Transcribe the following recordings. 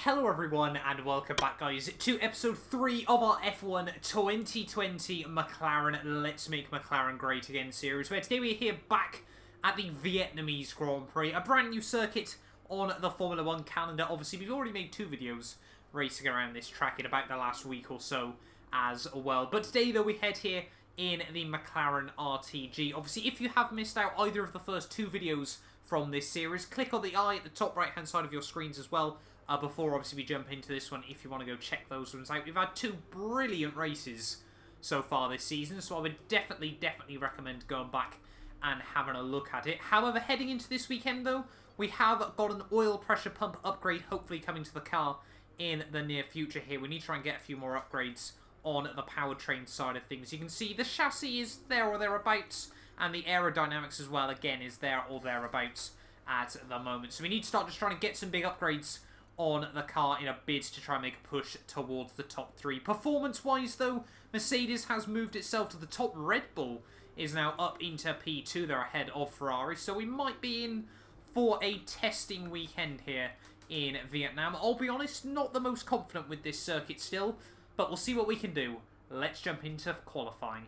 Hello everyone and welcome back guys to episode 3 of our F1 2020 McLaren Let's Make McLaren Great Again series, where today we're here back at the Vietnamese Grand Prix, a brand new circuit on the Formula 1 calendar. Obviously we've already made 2 videos racing around this track in about the last week or so as well, but today though we head here in the McLaren RTG. Obviously if you have missed out either of the first 2 videos from this series, click on the eye at the top right hand side of your screens as well. Before, obviously, we jump into this one, if you want to go check those ones out. We've had 2 brilliant races so far this season, so I would definitely recommend going back and having a look at it. However, heading into this weekend, though, we have got an oil pressure pump upgrade hopefully coming to the car in the near future here. We need to try and get a few more upgrades on the powertrain side of things. You can see the chassis is there or thereabouts, and the aerodynamics as well, again, is there or thereabouts at the moment. So we need to start just trying to get some big upgrades on the car in a bid to try and make a push towards the top 3. Performance-wise, though, Mercedes has moved itself to the top. Red Bull is now up into P2. They're ahead of Ferrari, so we might be in for a testing weekend here in Vietnam. I'll be honest, not the most confident with this circuit still, but we'll see what we can do. Let's jump into qualifying.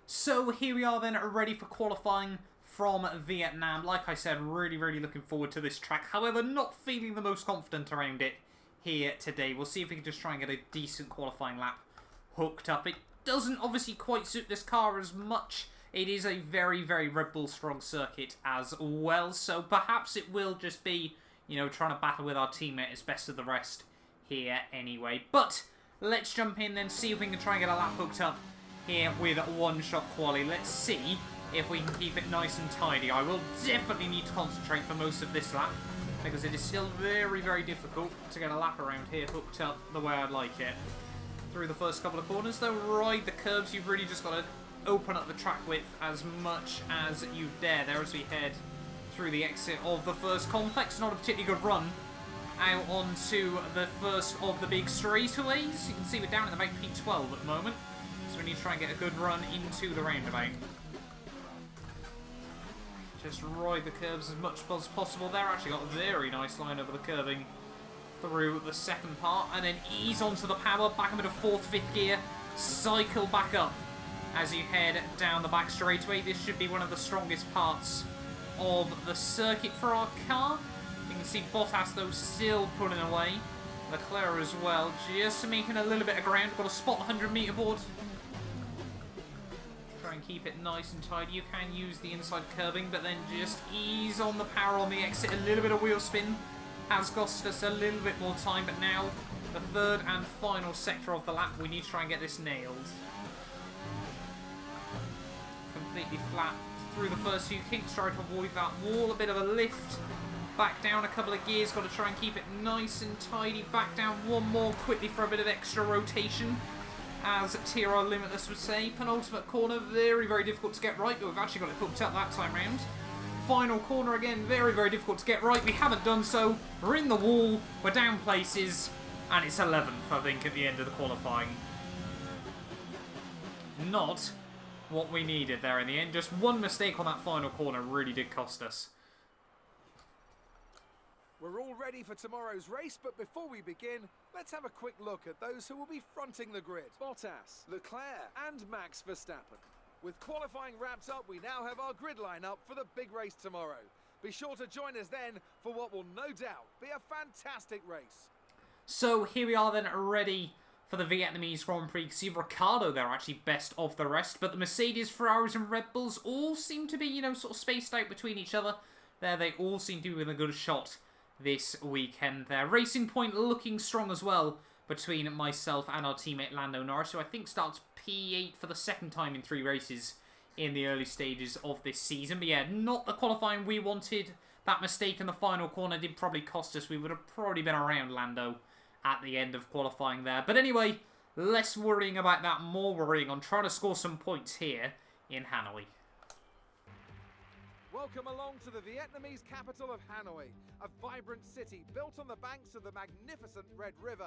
So here we are then, ready for qualifying from Vietnam. Like I said, really looking forward to this track. However, not feeling the most confident around it here today. We'll see if we can just try and get a decent qualifying lap hooked up. It doesn't obviously quite suit this car as much. It is a very Red Bull strong circuit as well. So perhaps it will just be, you know, trying to battle with our teammate as best of the rest here anyway. But let's jump in then, see if we can try and get a lap hooked up here with one-shot quali. Let's see if we can keep it nice and tidy. I will definitely need to concentrate for most of this lap, because it is still very difficult to get a lap around here hooked up the way I'd like it. Through the first couple of corners, though, ride the curbs. You've really just got to open up the track width as much as you dare there as we head through the exit of the first complex. Not a particularly good run out onto the first of the big straightaways. You can see we're down at about P12 at the moment. So we need to try and get a good run into the roundabout. Just ride the curves as much as possible there. Actually got a very nice line over the curving through the second part. And then ease onto the power, back into 4th, 5th gear. Cycle back up as you head down the back straightaway. This should be one of the strongest parts of the circuit for our car. You can see Bottas, though, still pulling away. Leclerc as well, just making a little bit of ground. Got a spot 100-meter board. Try and keep it nice and tidy. You can use the inside curbing, but then just ease on the power on the exit. A little bit of wheel spin has cost us a little bit more time, but now the third and final sector of the lap, we need to try and get this nailed. Completely flat through the first few kinks, try to avoid that wall. A bit of a lift. Back down a couple of gears, got to try and keep it nice and tidy. Back down one more quickly for a bit of extra rotation. As TR Limitless would say, penultimate corner, very difficult to get right, but we've actually got it hooked up that time round. Final corner again, very difficult to get right. We haven't done so. We're in the wall, we're down places, and it's 11th, I think, at the end of the qualifying. Not what we needed there in the end. Just one mistake on that final corner really did cost us. We're all ready for tomorrow's race, but before we begin, let's have a quick look at those who will be fronting the grid. Bottas, Leclerc and Max Verstappen. With qualifying wrapped up, we now have our grid lineup for the big race tomorrow. Be sure to join us then for what will no doubt be a fantastic race. So here we are then, ready for the Vietnamese Grand Prix. You can see Ricciardo there actually best of the rest, but the Mercedes, Ferraris and Red Bulls all seem to be, you know, sort of spaced out between each other. There they all seem to be with a good shot this weekend there. Racing Point looking strong as well between myself and our teammate Lando Norris, who I think starts P8 for the 2nd time in 3 races in the early stages of this season. But yeah, not the qualifying we wanted. That mistake in the final corner did probably cost us. We would have probably been around Lando at the end of qualifying there. But anyway, less worrying about that, more worrying on trying to score some points here in Hanoi. Welcome along to the Vietnamese capital of Hanoi, a vibrant city built on the banks of the magnificent Red River.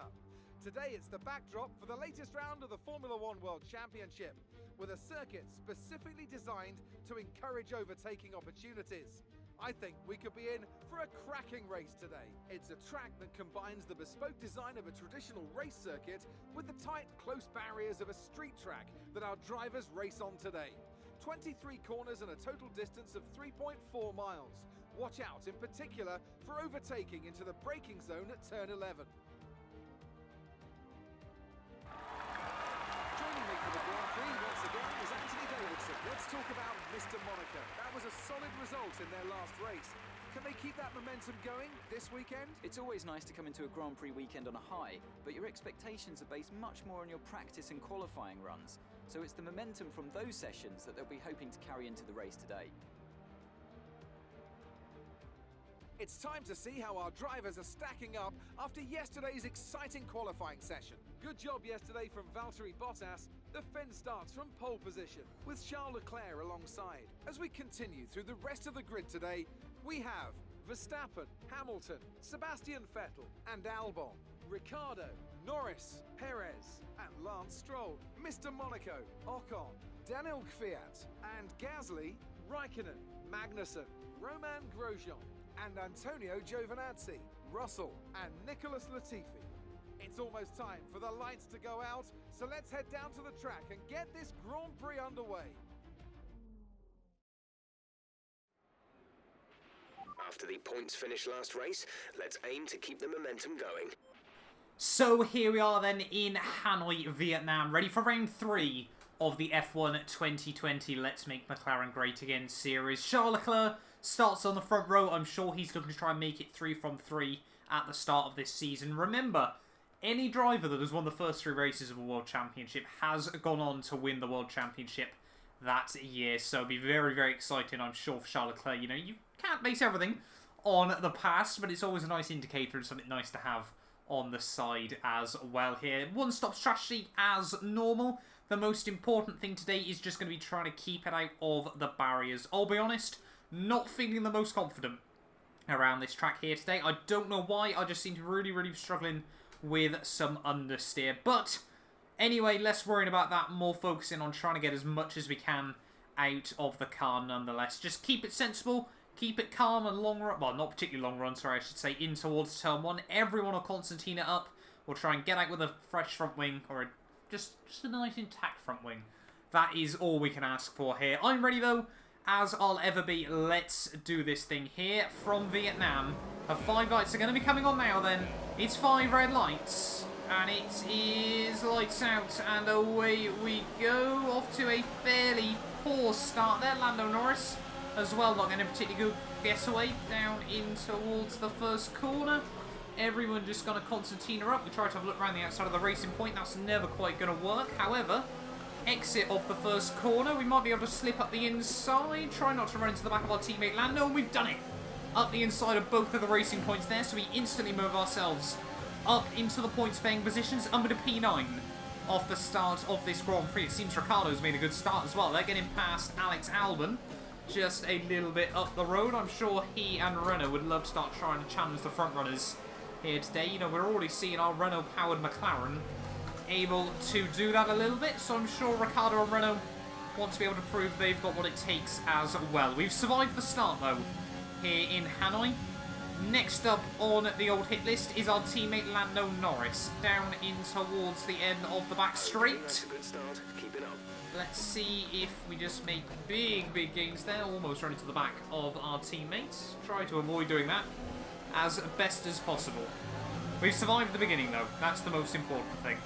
Today it's the backdrop for the latest round of the Formula One World Championship, with a circuit specifically designed to encourage overtaking opportunities. I think we could be in for a cracking race today. It's a track that combines the bespoke design of a traditional race circuit with the tight, close barriers of a street track that our drivers race on today. 23 corners and a total distance of 3.4 miles. Watch out in particular for overtaking into the braking zone at turn 11. Joining me for the Grand Prix once again is Anthony Davidson. Let's talk about Mr. Monaco. That was a solid result in their last race. Can they keep that momentum going this weekend? It's always nice to come into a Grand Prix weekend on a high, but your expectations are based much more on your practice and qualifying runs. So it's the momentum from those sessions that they'll be hoping to carry into the race today. It's time to see how our drivers are stacking up after yesterday's exciting qualifying session. Good job yesterday from Valtteri Bottas. The Finn starts from pole position, with Charles Leclerc alongside. As we continue through the rest of the grid today, we have Verstappen, Hamilton, Sebastian Vettel and Albon, Ricciardo, Norris, Perez and Lance Stroll, Mr. Monaco, Ocon, Daniel Kvyat and Gasly, Raikkonen, Magnussen, Romain Grosjean and Antonio Giovinazzi, Russell and Nicholas Latifi. It's almost time for the lights to go out, so let's head down to the track and get this Grand Prix underway. After the points finish last race, let's aim to keep the momentum going. So here we are then in Hanoi, Vietnam, ready for round 3 of the F1 2020 Let's Make McLaren Great Again series. Charles Leclerc starts on the front row. I'm sure he's looking to try and make it 3 from 3 at the start of this season. Remember, any driver that has won the first 3 races of a World Championship has gone on to win the World Championship that year. So it'll be very, very exciting, I'm sure, for Charles Leclerc. You know, you can't base everything on the past, but it's always a nice indicator and something nice to have on the side as well here. One-stop strategy as normal. The most important thing today is just going to be trying to keep it out of the barriers. I'll be honest, not feeling the most confident around this track here today. I don't know why, I just seem to really be struggling with some understeer. But anyway, less worrying about that, more focusing on trying to get as much as we can out of the car nonetheless. Just keep it sensible, keep it calm and long run, well, not particularly long run, sorry, I should say, in towards turn 1. Everyone will concertina up. We'll try and get out with a fresh front wing, or just a nice intact front wing. That is all we can ask for here. I'm ready though, as I'll ever be. Let's do this thing here from Vietnam. 5 lights are going to be coming on now then. It's 5 red lights. And it is lights out, and away we go. Off to a fairly poor start there. Lando Norris as well, not getting a particularly good getaway down in towards the first corner. Everyone just going to concertina up. We try to have a look around the outside of the racing point. That's never quite going to work. However, exit of the first corner. We might be able to slip up the inside. Try not to run into the back of our teammate Lando, and we've done it. Up the inside of both of the racing points there, so we instantly move ourselves up into the points-paying positions, under the P9 off the start of this Grand Prix. It seems Ricciardo's made a good start as well. They're getting past Alex Albon just a little bit up the road. I'm sure he and Renault would love to start trying to challenge the front runners here today. You know, we're already seeing our Renault-powered McLaren able to do that a little bit, so I'm sure Ricciardo and Renault want to be able to prove they've got what it takes as well. We've survived the start, though, here in Hanoi. Next up on the old hit list is our teammate Lando Norris, down in towards the end of the back straight. That's a good start. Keep it up. Let's see if we just make big gains there, almost running to the back of our teammates. Try to avoid doing that as best as possible. We've survived the beginning though, that's the most important thing.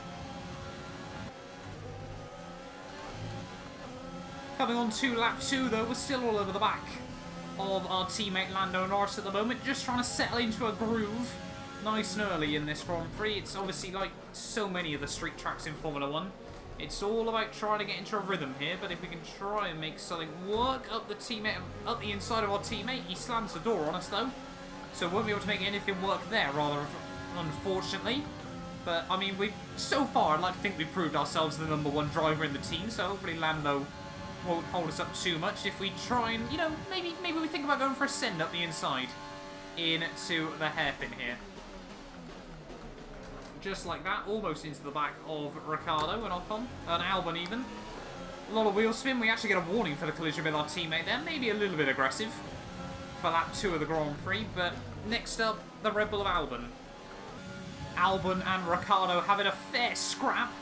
Coming on to lap 2 though, we're still all over the back of our teammate Lando Norris at the moment, just trying to settle into a groove nice and early in this Grand Prix. It's obviously like so many of the street tracks in Formula 1. It's all about trying to get into a rhythm here, but if we can try and make something work up the inside of our teammate, he slams the door on us though, so we won't be able to make anything work there, rather unfortunately. But I mean, so far I'd like to think we've proved ourselves the #1 driver in the team, so hopefully Lando won't hold us up too much if we try and, you know, maybe we think about going for a send up the inside into the hairpin here. Just like that, almost into the back of Ricciardo and Ocon, and Albon even. A lot of wheel spin. We actually get a warning for the collision with our teammate there. Maybe a little bit aggressive for lap 2 of the Grand Prix, but next up, the Red Bull of Albon. Albon and Ricciardo having a fair scrap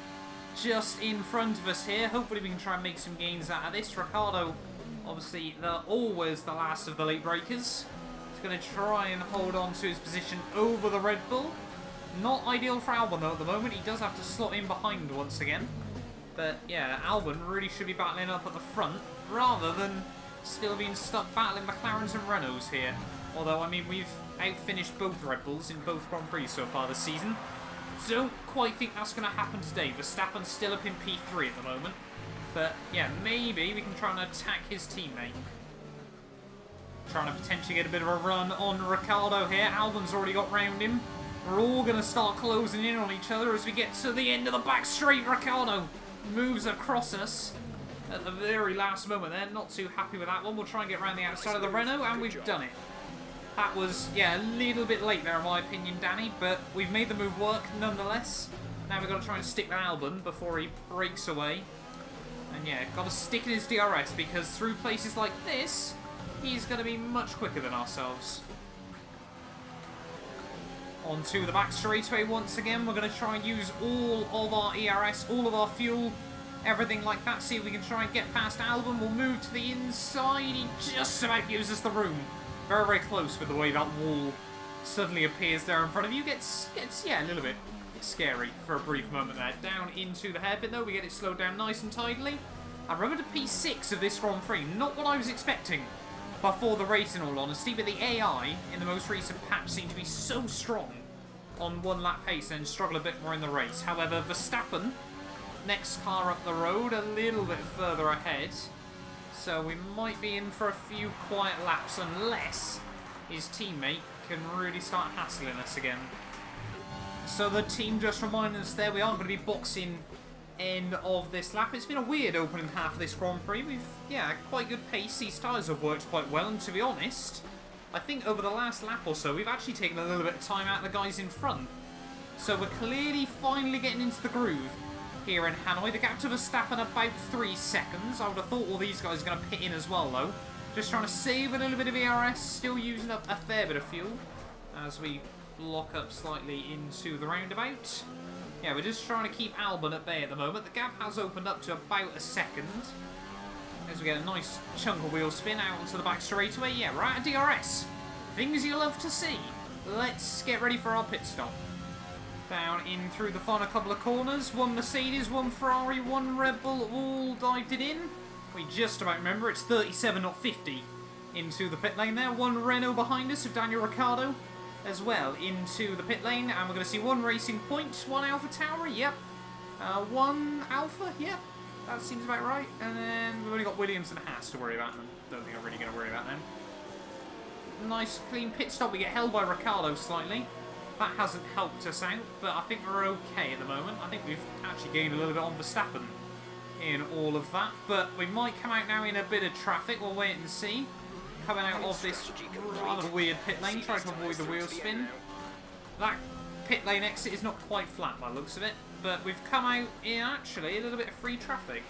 just in front of us here. Hopefully we can try and make some gains out of this. Ricciardo, obviously, always the last of the late breakers. He's going to try and hold on to his position over the Red Bull. Not ideal for Albon, though, at the moment. He does have to slot in behind once again. But, yeah, Albon really should be battling up at the front, rather than still being stuck battling McLarens and Renaults here. Although, I mean, we've outfinished both Red Bulls in both Grand Prix so far this season. Don't quite think that's going to happen today. Verstappen's still up in P3 at the moment. But, yeah, maybe we can try and attack his teammate. Trying to potentially get a bit of a run on Ricciardo here. Albon's already got round him. We're all going to start closing in on each other as we get to the end of the back straight. Ricciardo moves across us at the very last moment there. Not too happy with that one. We'll try and get around the outside of the Renault, and we've done it. That was, yeah, a little bit late there in my opinion, Danny, but we've made the move work nonetheless. Now we've got to try and stick with Albon before he breaks away. And yeah, got to stick in his DRS, because through places like this, he's going to be much quicker than ourselves. Onto the back straightaway once again. We're going to try and use all of our ERS, all of our fuel, everything like that. See if we can try and get past Albon. We'll move to the inside. He just about gives us the room. Very, very close with the way that wall suddenly appears there in front of you. Gets yeah, a little bit scary for a brief moment there. Down into the hairpin though. We get it slowed down nice and tidily. And remember to P6 of this Grand Prix. Not what I was expecting before the race, in all honesty, but the AI in the most recent patch seemed to be so strong on one lap pace and struggle a bit more in the race. However, Verstappen, next car up the road, a little bit further ahead, so we might be in for a few quiet laps unless his teammate can really start hassling us again. So the team just reminding us there we are going to be boxing end of this lap. It's been a weird opening half of this Grand Prix. We've, yeah, quite good pace. These tyres have worked quite well, and to be honest, I think over the last lap or so, we've actually taken a little bit of time out of the guys in front. So we're clearly finally getting into the groove here in Hanoi. The gap to Verstappen about 3 seconds. I would have thought all these guys are going to pit in as well, though. Just trying to save a little bit of ERS, still using up a fair bit of fuel as we lock up slightly into the roundabout. Yeah, we're just trying to keep Albon at bay at the moment. The gap has opened up to about a second as we get a nice chunk of wheel spin out onto the back straightaway. Yeah, we're out of DRS. Things you love to see. Let's get ready for our pit stop. Down in through the final couple of corners. One Mercedes, one Ferrari, one Red Bull, all dived it in. We just about remember it's 37, not 50 into the pit lane there. One Renault behind us with Daniel Ricciardo as well into the pit lane, and we're going to see one Racing Point, one Alpha Tauri, yep. One Alpha, yep. That seems about right. And then we've only got Williams and Haas to worry about. And I don't think I'm really going to worry about them. Nice clean pit stop. We get held by Ricciardo slightly. That hasn't helped us out, but I think we're okay at the moment. I think we've actually gained a little bit on Verstappen in all of that. But we might come out now in a bit of traffic. We'll wait and see. Coming out of this rather weird pit lane, trying to avoid the wheel spin. That pit lane exit is not quite flat by the looks of it, but we've come out in actually a little bit of free traffic.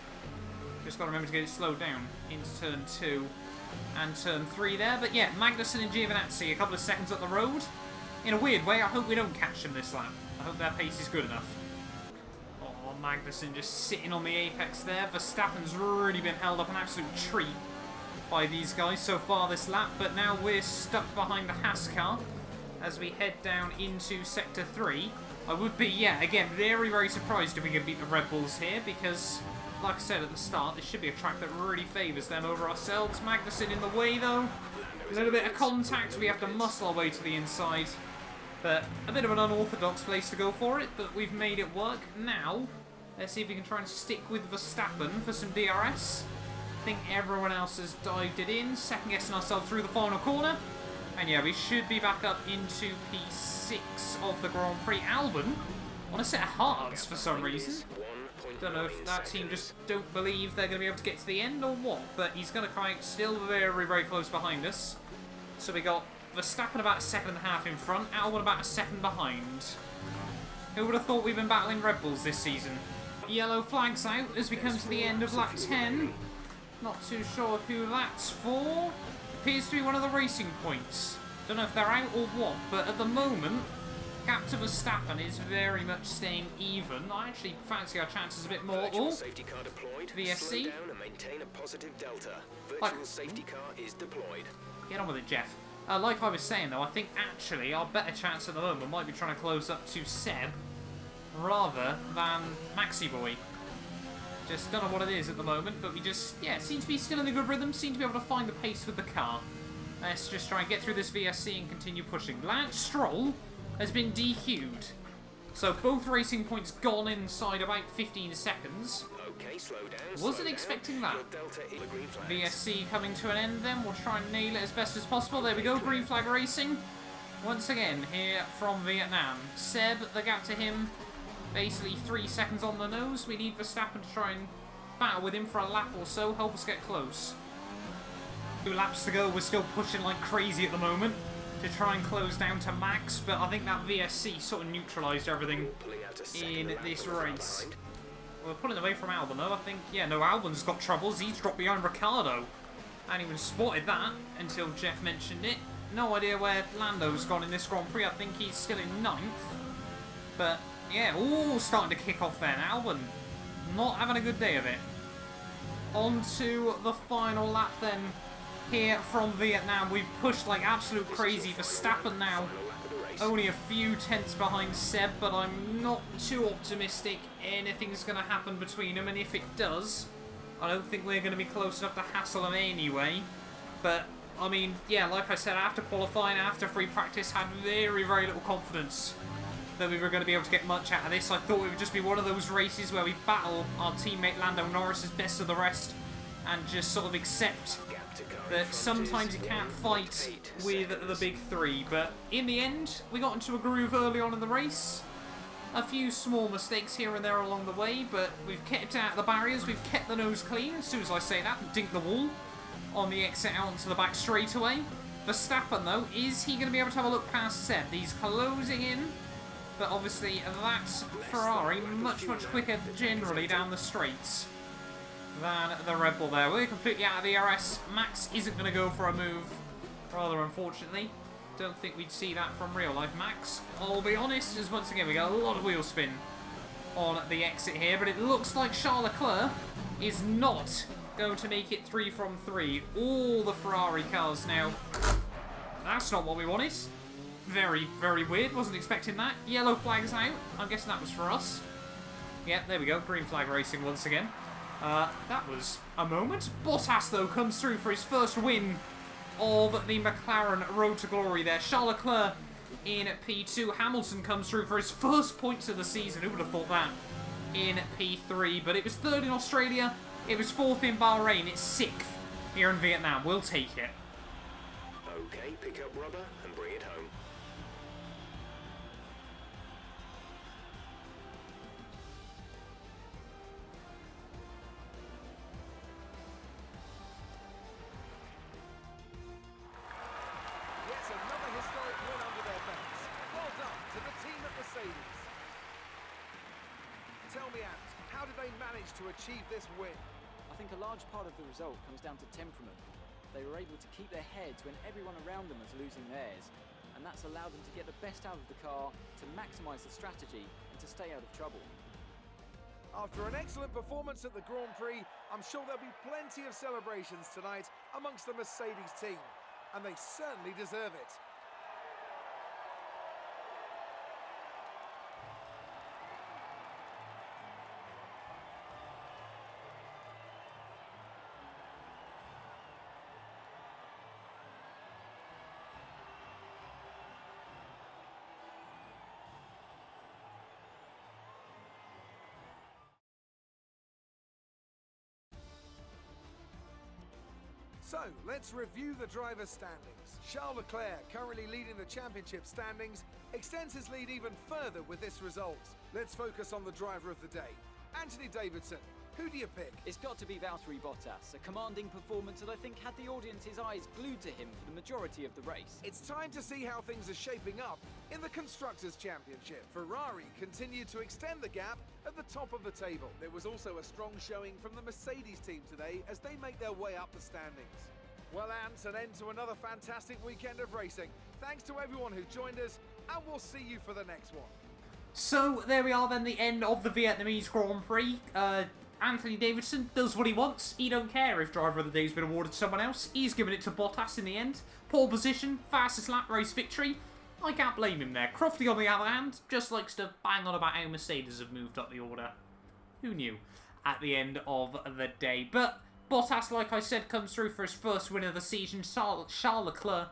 Just got to remember to get it slowed down into turn 2 and turn 3 there. But yeah, Magnussen and Giovinazzi a couple of seconds up the road. In a weird way, I hope we don't catch them this lap. I hope their pace is good enough. Oh, Magnussen just sitting on the apex there. Verstappen's really been held up an absolute treat by these guys so far this lap, but now we're stuck behind the Haas car as we head down into Sector 3. I would be, yeah, again, very, very surprised if we could beat the Red Bulls here, because, like I said at the start, this should be a track that really favours them over ourselves. Magnussen in the way, though. A little bit of contact. We have to muscle our way to the inside. But a bit of an unorthodox place to go for it, but we've made it work. Now, let's see if we can try and stick with Verstappen for some DRS. I think everyone else has dived it in, second guessing ourselves through the final corner. And yeah, we should be back up into P6 of the Grand Prix. Albon on a set of hards for some reason. Don't know if that team just don't believe they're going to be able to get to the end or what, but he's going to come out still very, very close behind us. So we got Verstappen about a second and a half in front, Albon about a second behind. Who would have thought we've been battling Red Bulls this season? Yellow flags out as we come to the end of lap 10. Not too sure who that's for. Appears to be one of the racing points. Don't know if they're out or what, but at the moment, gap to Verstappen is very much staying even. I actually fancy our chances a bit more. Oh, safety car deployed. VSC. Slow down and maintain a positive delta. Virtual safety car is deployed. Get on with it, Jeff. Like I was saying though, I think actually our better chance at the moment might be trying to close up to Seb rather than Maxi Boy. Just don't know what it is at the moment, but we just, yeah, seem to be still in a good rhythm, seem to be able to find the pace with the car. Let's just try and get through this VSC and continue pushing. Lance Stroll has been DQ'd. So both racing points gone inside about 15 seconds. Okay, slow down. Wasn't expecting that. VSC coming to an end then. We'll try and nail it as best as possible. There we go, green flag racing. Once again, here from Vietnam. Seb, the gap to him, basically 3 seconds on the nose. We need Verstappen to try and battle with him for a lap or so, help us get close. 2 laps to go, we're still pushing like crazy at the moment to try and close down to Max, but I think that VSC sort of neutralised everything in this race. We're pulling away from Albon though, I think. Yeah, no, Albon's got troubles. He's dropped behind Ricciardo. I hadn't even spotted that until Jeff mentioned it. No idea where Lando's gone in this Grand Prix. I think he's still in 9th. But, yeah, all starting to kick off then. Albon not having a good day of it. On to the final lap then here from Vietnam. We've pushed like absolute crazy. Verstappen now only a few tenths behind Seb, but I'm not too optimistic anything's going to happen between them, and if it does, I don't think we're going to be close enough to hassle them anyway. But, I mean, yeah, like I said, after qualifying, after free practice, had very, very little confidence that we were going to be able to get much out of this. I thought it would just be one of those races where we battle our teammate Lando Norris as best of the rest and just sort of accept that sometimes you can't fight with the big three. But in the end, we got into a groove early on in the race. A few small mistakes here and there along the way, but we've kept out the barriers, we've kept the nose clean. As soon as I say that, dink the wall on the exit out onto the back straightaway. Verstappen, though, is he going to be able to have a look past Seb? He's closing in, but obviously that's Ferrari much, much quicker generally down the straights than the Red Bull there. We're completely out of the RS. Max isn't going to go for a move, rather unfortunately. Don't think we'd see that from real life Max. I'll be honest, as once again we got a lot of wheel spin on the exit here, but it looks like Charles Leclerc is not going to make it 3 from 3. All the Ferrari cars now. That's not what we wanted. Very, very weird. Wasn't expecting that. Yellow flag's out. I'm guessing that was for us. Yep, there we go. Green flag racing once again. That was a moment. Bottas, though, comes through for his first win of the McLaren Road to Glory there. Charles Leclerc in P2. Hamilton comes through for his first points of the season. Who would have thought that? In P3. But it was 3rd in Australia. It was 4th in Bahrain. It's 6th here in Vietnam. We'll take it. Okay, pick up rubber and bring it home. To achieve this win? I think a large part of the result comes down to temperament. They were able to keep their heads when everyone around them was losing theirs, and that's allowed them to get the best out of the car, to maximise the strategy, and to stay out of trouble. After an excellent performance at the Grand Prix, I'm sure there'll be plenty of celebrations tonight amongst the Mercedes team, and they certainly deserve it. So, let's review the driver's standings. Charles Leclerc, currently leading the championship standings, extends his lead even further with this result. Let's focus on the driver of the day. Anthony Davidson, who do you pick? It's got to be Valtteri Bottas, a commanding performance that I think had the audience's eyes glued to him for the majority of the race. It's time to see how things are shaping up in the Constructors' Championship. Ferrari continued to extend the gap at the top of the table. There was also a strong showing from the Mercedes team today as they make their way up the standings. Well, Ant, an end to another fantastic weekend of racing. Thanks to everyone who joined us, and we'll see you for the next one. So, there we are then, the end of the Vietnamese Grand Prix. Anthony Davidson does what he wants. He don't care if Driver of the Day's been awarded to someone else. He's given it to Bottas in the end. Pole position, fastest lap race victory. I can't blame him there. Crofty, on the other hand, just likes to bang on about how Mercedes have moved up the order. Who knew? At the end of the day. But Bottas, like I said, comes through for his first win of the season. Charles Leclerc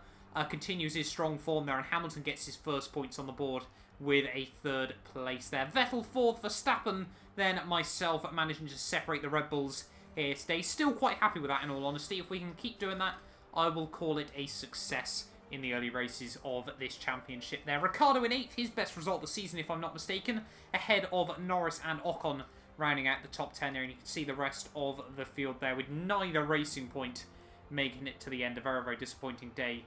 continues his strong form there, and Hamilton gets his first points on the board with a third place there. Vettel fourth, Verstappen, then myself managing to separate the Red Bulls here today. Still quite happy with that, in all honesty. If we can keep doing that, I will call it a success in the early races of this championship there. Ricciardo in 8th, his best result of the season, if I'm not mistaken, ahead of Norris and Ocon, rounding out the top 10 there. And you can see the rest of the field there, with neither Racing Point making it to the end. A very, very disappointing day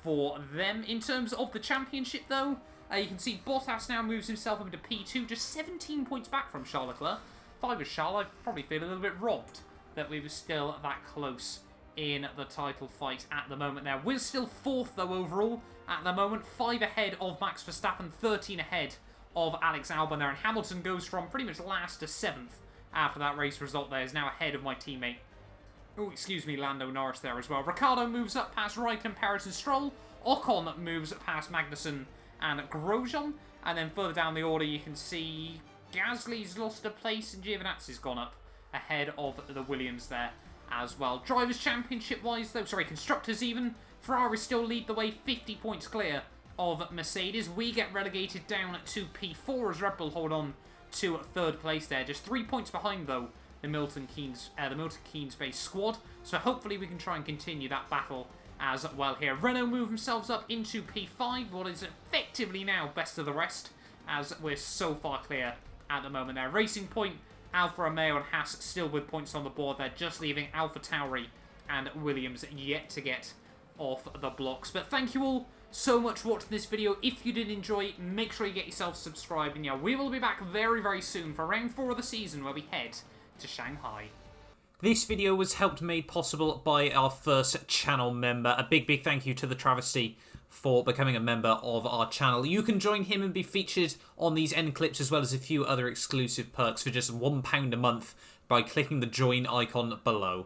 for them. In terms of the championship, though, you can see Bottas now moves himself up into P2, just 17 points back from Charles Leclerc. If I was Charles, I'd probably feel a little bit robbed that we were still that close in the title fight at the moment there. We're still 4th, though, overall at the moment. 5 ahead of Max Verstappen, 13 ahead of Alex Albon there. And Hamilton goes from pretty much last to 7th after that race result there. Is now ahead of my teammate, Lando Norris there as well. Ricciardo moves up past Raikkonen, Perez and Stroll. Ocon moves past Magnussen and Grosjean. And then further down the order, you can see Gasly's lost a place and Giovinazzi's gone up ahead of the Williams there as well. Drivers' Championship-wise, though, Constructors even, Ferrari still lead the way, 50 points clear of Mercedes. We get relegated down to P4 as Red Bull hold on to 3rd place there. Just 3 points behind, though, the Milton Keynes-based squad. So hopefully we can try and continue that battle as well here. Renault move themselves up into P5, what is effectively now best of the rest, as we're so far clear at the moment there. Racing Point, Alfa Romeo and Haas still with points on the board there, just leaving AlphaTauri and Williams yet to get off the blocks. But thank you all so much for watching this video. If you did enjoy, make sure you get yourself subscribed, and yeah, we will be back very, very soon for round 4 of the season, where we head to Shanghai. This video was helped made possible by our first channel member. A big, big thank you to the Travesty for becoming a member of our channel. You can join him and be featured on these end clips, as well as a few other exclusive perks for just £1 a month by clicking the join icon below.